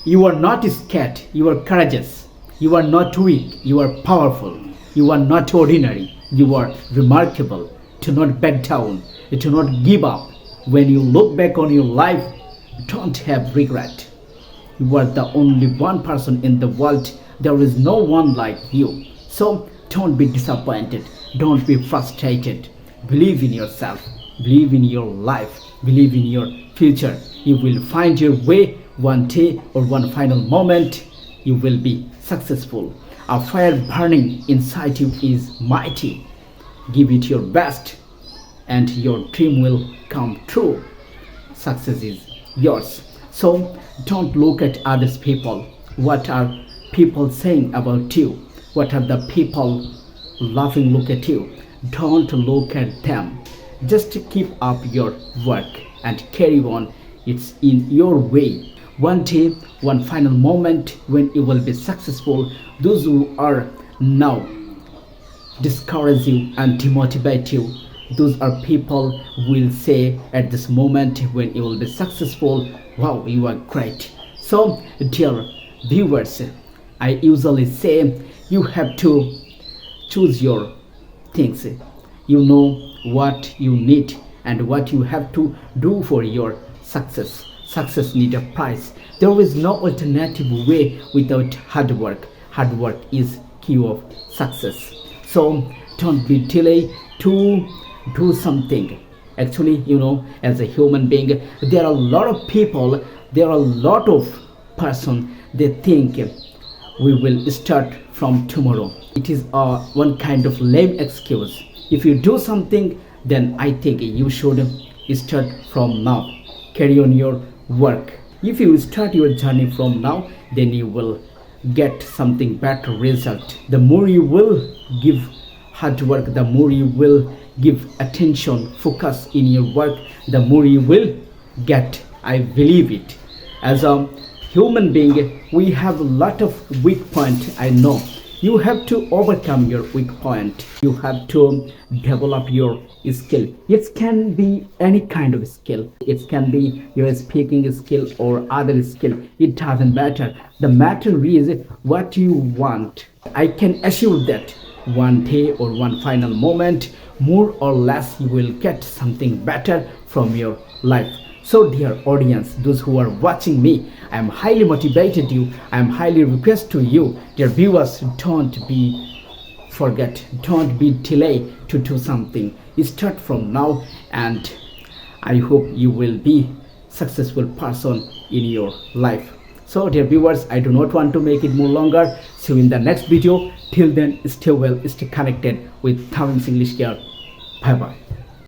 You are not scared, you are courageous. You are not weak, you are powerful. You are not ordinary, you are remarkable. Do not back down, do not give up. When you look back on your life, don't have regret. You are the only one person in the world. There is no one like you. So don't be disappointed. Don't be frustrated. Believe in yourself. Believe in your life. Believe in your future. You will find your way one day or one final moment. You will be successful. A fire burning inside you is mighty. Give it your best and your dream will come true. Success is yours. So don't look at others people. What are people saying about you? What are the people laughing look at you? Don't look at them. Just keep up your work and carry on. It's in your way. One day, one final moment when you will be successful. Those who are now discourage you and demotivate you, those are people who will say at this moment when you will be successful, wow, you are great. So dear viewers, I usually say you have to choose your things. You know what you need and what you have to do for your success. Success needs a price. There is no alternative way without hard work. Hard work is key of success. So don't be delay to do something. Actually, as a human being, there are a lot of people, there are a lot of person, they think we will start from tomorrow. It is one kind of lame excuse. If you do something, then I think you should start from now. Carry on your work. If you start your journey from now, then you will get something better result. The more you will give hard work, the more you will give attention, focus in your work, the more you will get. I believe it. As a human being, we have a lot of weak points. I know you have to overcome your weak point. You have to develop your skill. It can be any kind of skill. It can be your speaking skill or other skill. It doesn't matter. The matter is what you want. I can assure that one day or one final moment, more or less, you will get something better from your life. So dear audience, those who are watching me, I am highly motivated you. I am highly request to you, dear viewers, don't be forget, don't be delay to do something. Start from now and I hope you will be successful person in your life. So dear viewers, I do not want to make it more longer. See you in the next video. Till then, stay well, stay connected with Tamim's English Care. Bye bye.